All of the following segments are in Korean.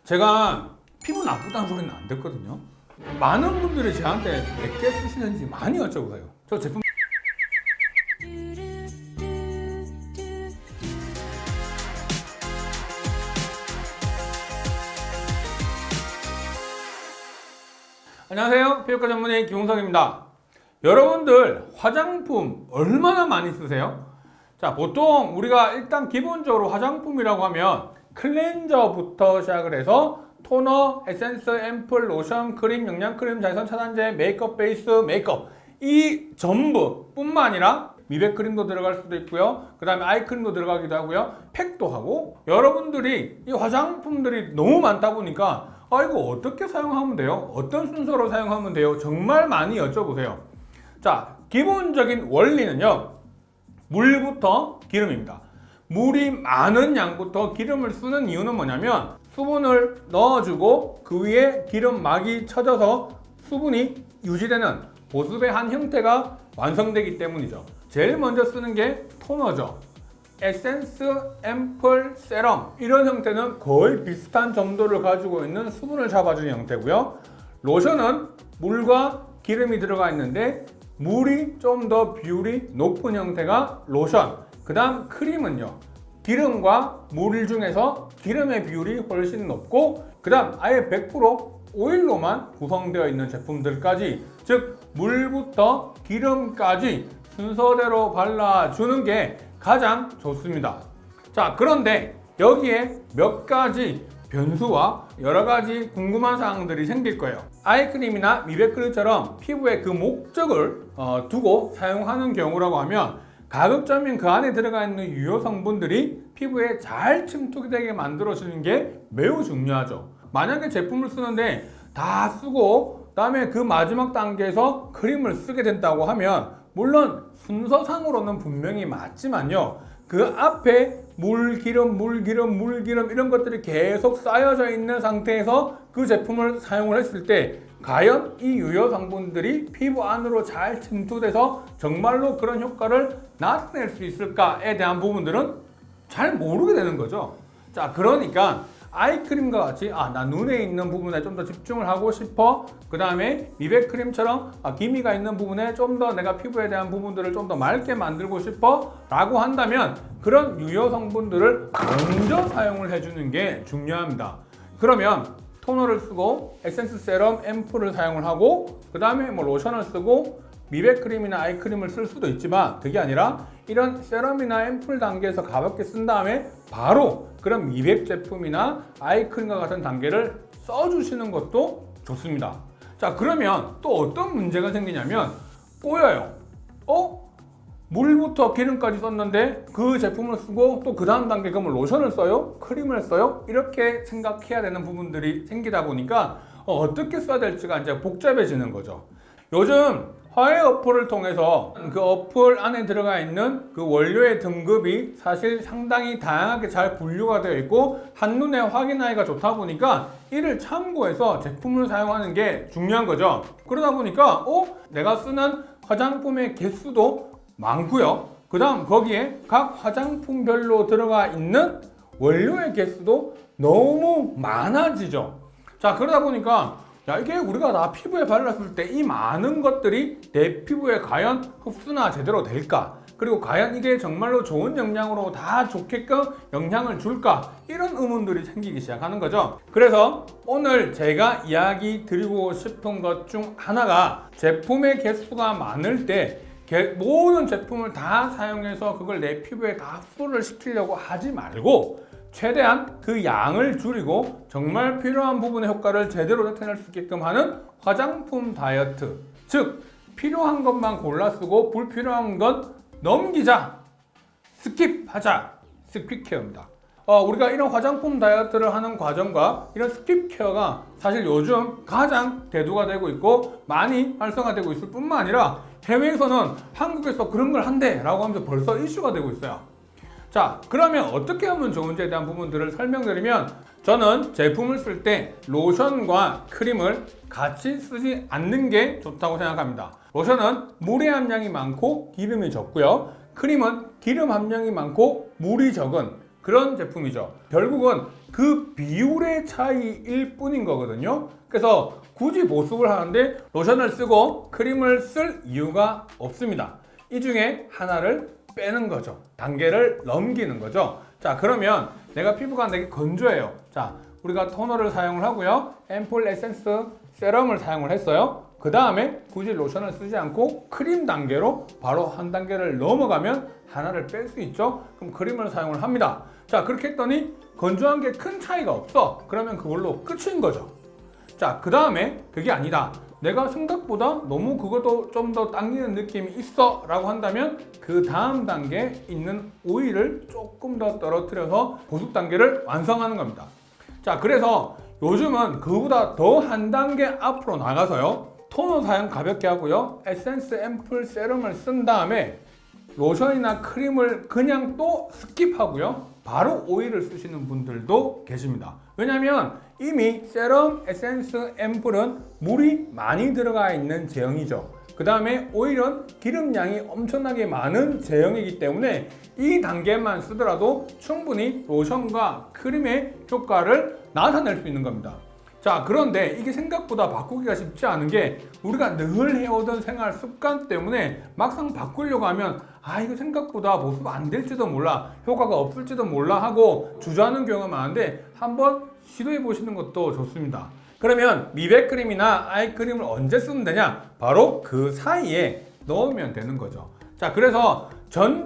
제가 피부 나쁘다는 소리는 안 듣거든요. 많은 분들이 저한테 몇 개 쓰시는지 많이 여쭤보세요. 저 제품 안녕하세요. 피부과 전문의 김홍석입니다. 여러분들 화장품 얼마나 많이 쓰세요? 자, 보통 우리가 일단 기본적으로 화장품이라고 하면 클렌저부터 시작을 해서 토너, 에센스, 앰플, 로션, 크림, 영양크림, 자외선 차단제, 메이크업 베이스, 메이크업 이 전부 뿐만 아니라 미백크림도 들어갈 수도 있고요. 그 다음에 아이크림도 들어가기도 하고요. 팩도 하고 여러분들이 이 화장품들이 너무 많다 보니까 이거 어떻게 사용하면 돼요? 어떤 순서로 사용하면 돼요? 정말 많이 여쭤보세요. 자, 기본적인 원리는요. 물부터 기름입니다. 물이 많은 양부터 기름을 쓰는 이유는 뭐냐면 수분을 넣어주고 그 위에 기름막이 쳐져서 수분이 유지되는 보습의 한 형태가 완성되기 때문이죠. 제일 먼저 쓰는 게 토너죠. 에센스, 앰플, 세럼 이런 형태는 거의 비슷한 점도를 가지고 있는 수분을 잡아주는 형태고요. 로션은 물과 기름이 들어가 있는데 물이 좀 더 비율이 높은 형태가 로션. 그 다음 크림은요, 기름과 물 중에서 기름의 비율이 훨씬 높고 그 다음 아예 100% 오일로만 구성되어 있는 제품들까지, 즉 물부터 기름까지 순서대로 발라주는 게 가장 좋습니다. 자, 그런데 여기에 몇 가지 변수와 여러 가지 궁금한 사항들이 생길 거예요. 아이크림이나 미백크림처럼 피부에 그 목적을 두고 사용하는 경우라고 하면 가급적이면 그 안에 들어가 있는 유효 성분들이 피부에 잘 침투되게 만들어주는 게 매우 중요하죠. 만약에 제품을 쓰는데 다 쓰고 그다음에 그 마지막 단계에서 크림을 쓰게 된다고 하면 물론 순서상으로는 분명히 맞지만요, 그 앞에 물기름 이런 것들이 계속 쌓여져 있는 상태에서 그 제품을 사용을 했을 때 과연 이 유효 성분들이 피부 안으로 잘 침투돼서 정말로 그런 효과를 나타낼 수 있을까에 대한 부분들은 잘 모르게 되는 거죠. 자, 그러니까 아이크림과 같이 나 눈에 있는 부분에 좀 더 집중을 하고 싶어, 그 다음에 미백크림처럼 기미가 있는 부분에 좀 더 내가 피부에 대한 부분들을 좀 더 맑게 만들고 싶어 라고 한다면 그런 유효 성분들을 먼저 사용을 해주는 게 중요합니다. 그러면 토너를 쓰고 에센스, 세럼, 앰플을 사용을 하고 그 다음에 로션을 쓰고 미백크림이나 아이크림을 쓸 수도 있지만, 그게 아니라 이런 세럼이나 앰플 단계에서 가볍게 쓴 다음에 바로 그런 미백 제품이나 아이크림과 같은 단계를 써주시는 것도 좋습니다. 자, 그러면 또 어떤 문제가 생기냐면 꼬여요. 물부터 기름까지 썼는데 그 제품을 쓰고 또 그 다음 단계 그러면 로션을 써요? 크림을 써요? 이렇게 생각해야 되는 부분들이 생기다 보니까 어떻게 써야 될지가 이제 복잡해지는 거죠. 요즘 화해 어플을 통해서 그 어플 안에 들어가 있는 그 원료의 등급이 사실 상당히 다양하게 잘 분류가 되어 있고 한눈에 확인하기가 좋다 보니까 이를 참고해서 제품을 사용하는 게 중요한 거죠. 그러다 보니까 내가 쓰는 화장품의 개수도 많고요. 그 다음 거기에 각 화장품별로 들어가 있는 원료의 개수도 너무 많아지죠. 자, 그러다 보니까 이게 우리가 다 피부에 발랐을 때 이 많은 것들이 내 피부에 과연 흡수나 제대로 될까? 그리고 과연 이게 정말로 좋은 영향으로 다 좋게끔 영향을 줄까? 이런 의문들이 생기기 시작하는 거죠. 그래서 오늘 제가 이야기 드리고 싶은 것 중 하나가 제품의 개수가 많을 때 모든 제품을 다 사용해서 그걸 내 피부에 다 흡수를 시키려고 하지 말고 최대한 그 양을 줄이고 정말 필요한 부분의 효과를 제대로 나타낼 수 있게끔 하는 화장품 다이어트, 즉 필요한 것만 골라 쓰고 불필요한 건 넘기자, 스킵하자, 스킵케어입니다. 우리가 이런 화장품 다이어트를 하는 과정과 이런 스킵케어가 사실 요즘 가장 대두가 되고 있고 많이 활성화되고 있을 뿐만 아니라 해외에서는 한국에서 그런 걸 한대 라고 하면서 벌써 이슈가 되고 있어요. 자, 그러면 어떻게 하면 좋은지에 대한 부분들을 설명드리면, 저는 제품을 쓸 때 로션과 크림을 같이 쓰지 않는 게 좋다고 생각합니다. 로션은 물의 함량이 많고 기름이 적고요. 크림은 기름 함량이 많고 물이 적은 그런 제품이죠. 결국은 그 비율의 차이일 뿐인 거거든요. 그래서 굳이 보습을 하는데 로션을 쓰고 크림을 쓸 이유가 없습니다. 이 중에 하나를 빼는 거죠. 단계를 넘기는 거죠. 자, 그러면 내가 피부가 되게 건조해요. 자, 우리가 토너를 사용을 하고요. 앰플 에센스 세럼을 사용을 했어요. 그 다음에 굳이 로션을 쓰지 않고 크림 단계로 바로 한 단계를 넘어가면 하나를 뺄 수 있죠. 그럼 크림을 사용을 합니다. 자, 그렇게 했더니 건조한 게 큰 차이가 없어. 그러면 그걸로 끝인 거죠. 자, 그 다음에 그게 아니다. 내가 생각보다 너무 그것도 좀 더 당기는 느낌이 있어 라고 한다면 그 다음 단계에 있는 오일을 조금 더 떨어뜨려서 보습 단계를 완성하는 겁니다. 자, 그래서 요즘은 그보다 더 한 단계 앞으로 나가서요. 토너 사용 가볍게 하고요. 에센스 앰플 세럼을 쓴 다음에 로션이나 크림을 그냥 또 스킵하고요. 바로 오일을 쓰시는 분들도 계십니다. 왜냐하면 이미 세럼, 에센스, 앰플은 물이 많이 들어가 있는 제형이죠. 그 다음에 오일은 기름량이 엄청나게 많은 제형이기 때문에 이 단계만 쓰더라도 충분히 로션과 크림의 효과를 나타낼 수 있는 겁니다. 자, 그런데 이게 생각보다 바꾸기가 쉽지 않은 게 우리가 늘 해오던 생활 습관 때문에 막상 바꾸려고 하면 이거 생각보다 보습 안 될지도 몰라, 효과가 없을지도 몰라 하고 주저하는 경우가 많은데 한번 시도해 보시는 것도 좋습니다. 그러면 미백 크림이나 아이크림을 언제 쓰면 되냐? 바로 그 사이에 넣으면 되는 거죠. 자, 그래서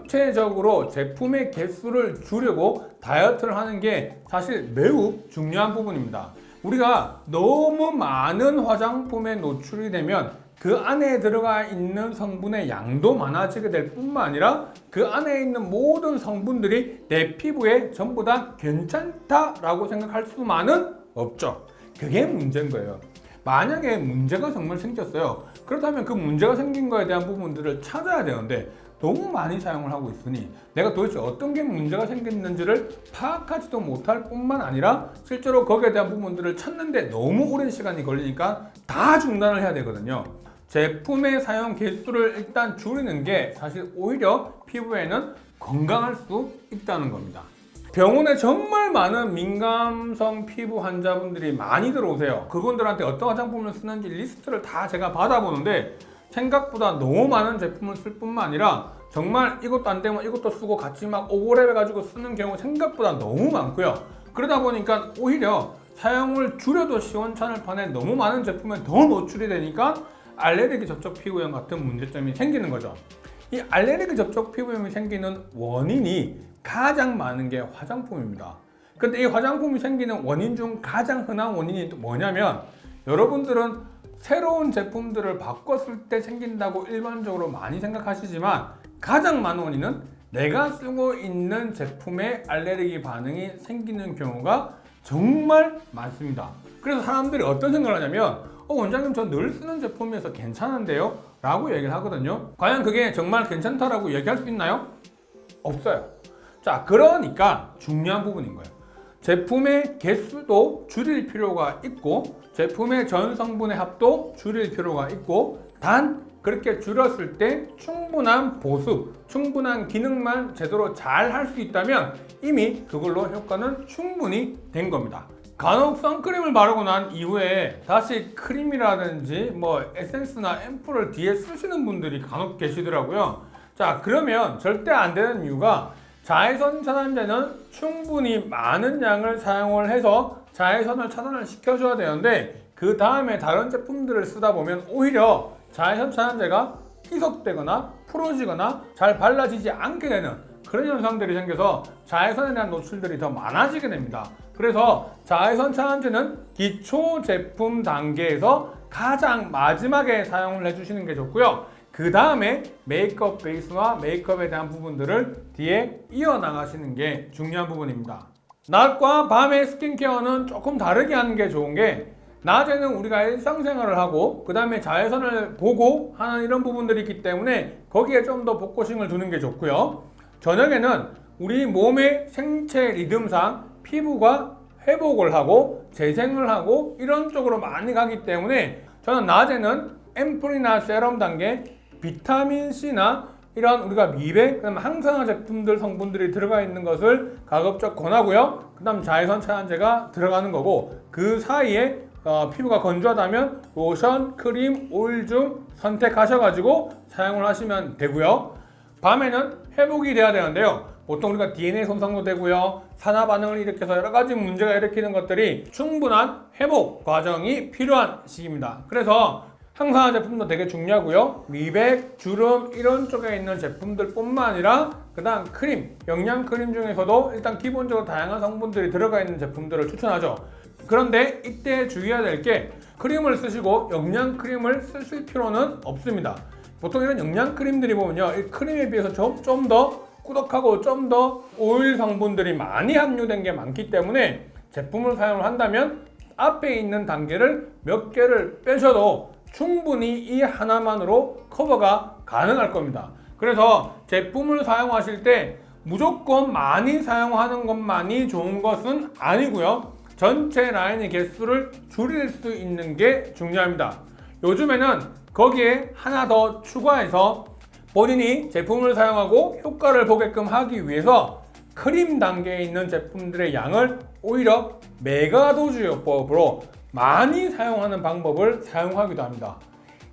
전체적으로 제품의 개수를 줄이고 다이어트를 하는 게 사실 매우 중요한 부분입니다. 우리가 너무 많은 화장품에 노출이 되면 그 안에 들어가 있는 성분의 양도 많아지게 될 뿐만 아니라 그 안에 있는 모든 성분들이 내 피부에 전부 다 괜찮다라고 생각할 수만은 없죠. 그게 문제인 거예요. 만약에 문제가 정말 생겼어요. 그렇다면 그 문제가 생긴 거에 대한 부분들을 찾아야 되는데 너무 많이 사용을 하고 있으니 내가 도대체 어떤 게 문제가 생겼는지를 파악하지도 못할 뿐만 아니라 실제로 거기에 대한 부분들을 찾는데 너무 오랜 시간이 걸리니까 다 중단을 해야 되거든요. 제품의 사용 개수를 일단 줄이는 게 사실 오히려 피부에는 건강할 수 있다는 겁니다. 병원에 정말 많은 민감성 피부 환자분들이 많이 들어오세요. 그분들한테 어떤 화장품을 쓰는지 리스트를 다 제가 받아보는데 생각보다 너무 많은 제품을 쓸 뿐만 아니라 정말 이것도 안 되면 이것도 쓰고 같이 막 오버랩 해가지고 쓰는 경우 생각보다 너무 많고요. 그러다 보니까 오히려 사용을 줄여도 시원찮을 판에 너무 많은 제품에 더 노출이 되니까 알레르기 접촉 피부염 같은 문제점이 생기는 거죠. 이 알레르기 접촉 피부염이 생기는 원인이 가장 많은 게 화장품입니다. 근데 이 화장품이 생기는 원인 중 가장 흔한 원인이 뭐냐면 여러분들은 새로운 제품들을 바꿨을 때 생긴다고 일반적으로 많이 생각하시지만 가장 많은 원인은 내가 쓰고 있는 제품에 알레르기 반응이 생기는 경우가 정말 많습니다. 그래서 사람들이 어떤 생각을 하냐면 원장님 저 늘 쓰는 제품이어서 괜찮은데요? 라고 얘기를 하거든요. 과연 그게 정말 괜찮다라고 얘기할 수 있나요? 없어요. 자, 그러니까 중요한 부분인 거예요. 제품의 개수도 줄일 필요가 있고 제품의 전 성분의 합도 줄일 필요가 있고 단 그렇게 줄였을 때 충분한 보습, 충분한 기능만 제대로 잘 할 수 있다면 이미 그걸로 효과는 충분히 된 겁니다. 간혹 선크림을 바르고 난 이후에 다시 크림이라든지 뭐 에센스나 앰플을 뒤에 쓰시는 분들이 간혹 계시더라고요. 자, 그러면 절대 안 되는 이유가 자외선 차단제는 충분히 많은 양을 사용을 해서 자외선을 차단을 시켜줘야 되는데 그 다음에 다른 제품들을 쓰다 보면 오히려 자외선 차단제가 희석되거나 풀어지거나 잘 발라지지 않게 되는 그런 현상들이 생겨서 자외선에 대한 노출들이 더 많아지게 됩니다. 그래서 자외선 차단제는 기초 제품 단계에서 가장 마지막에 사용을 해주시는 게 좋고요. 그 다음에 메이크업 베이스와 메이크업에 대한 부분들을 뒤에 이어나가시는 게 중요한 부분입니다. 낮과 밤의 스킨케어는 조금 다르게 하는 게 좋은 게 낮에는 우리가 일상생활을 하고 그 다음에 자외선을 보고 하는 이런 부분들이 있기 때문에 거기에 좀 더 포커싱을 두는 게 좋고요. 저녁에는 우리 몸의 생체 리듬상 피부가 회복을 하고 재생을 하고 이런 쪽으로 많이 가기 때문에 저는 낮에는 앰플이나 세럼 단계 비타민C나 이런 우리가 미백, 그다음 항산화 제품들 성분들이 들어가 있는 것을 가급적 권하고요. 그다음 자외선 차단제가 들어가는 거고 그 사이에 피부가 건조하다면 로션, 크림, 오일 중 선택하셔가지고 사용을 하시면 되고요. 밤에는 회복이 돼야 되는데요. 보통 우리가 DNA 손상도 되고요. 산화 반응을 일으켜서 여러 가지 문제가 일으키는 것들이 충분한 회복 과정이 필요한 시기입니다. 그래서 항산화 제품도 되게 중요하고요. 미백, 주름 이런 쪽에 있는 제품들 뿐만 아니라 그 다음 크림, 영양 크림 중에서도 일단 기본적으로 다양한 성분들이 들어가 있는 제품들을 추천하죠. 그런데 이때 주의해야 될 게 크림을 쓰시고 영양 크림을 쓰실 필요는 없습니다. 보통 이런 영양 크림들이 보면요, 이 크림에 비해서 좀 더 꾸덕하고 좀 더 오일 성분들이 많이 함유된 게 많기 때문에 제품을 사용을 한다면 앞에 있는 단계를 몇 개를 빼셔도 충분히 이 하나만으로 커버가 가능할 겁니다. 그래서 제품을 사용하실 때 무조건 많이 사용하는 것만이 좋은 것은 아니고요. 전체 라인의 개수를 줄일 수 있는 게 중요합니다. 요즘에는 거기에 하나 더 추가해서 본인이 제품을 사용하고 효과를 보게끔 하기 위해서 크림 단계에 있는 제품들의 양을 오히려 메가도즈 요법으로 많이 사용하는 방법을 사용하기도 합니다.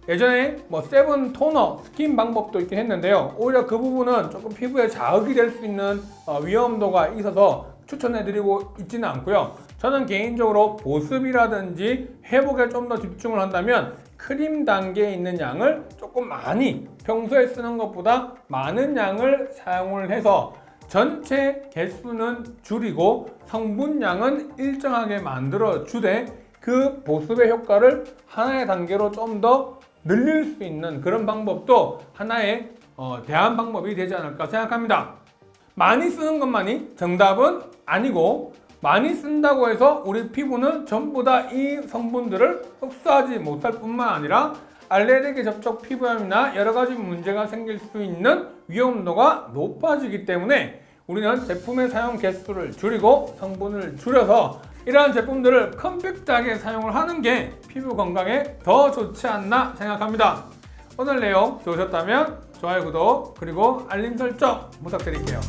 예전에 세븐 토너 스킨 방법도 있긴 했는데요. 오히려 그 부분은 조금 피부에 자극이 될 수 있는 위험도가 있어서 추천해드리고 있지는 않고요. 저는 개인적으로 보습이라든지 회복에 좀 더 집중을 한다면 크림 단계에 있는 양을 조금 많이 평소에 쓰는 것보다 많은 양을 사용을 해서 전체 개수는 줄이고 성분량은 일정하게 만들어 주되 그 보습의 효과를 하나의 단계로 좀 더 늘릴 수 있는 그런 방법도 하나의 대안 방법이 되지 않을까 생각합니다. 많이 쓰는 것만이 정답은 아니고 많이 쓴다고 해서 우리 피부는 전부 다 이 성분들을 흡수하지 못할 뿐만 아니라 알레르기 접촉 피부염이나 여러 가지 문제가 생길 수 있는 위험도가 높아지기 때문에 우리는 제품의 사용 개수를 줄이고 성분을 줄여서 이러한 제품들을 컴팩트하게 사용을 하는 게 피부 건강에 더 좋지 않나 생각합니다. 오늘 내용 좋으셨다면 좋아요, 구독, 그리고 알림 설정 부탁드릴게요.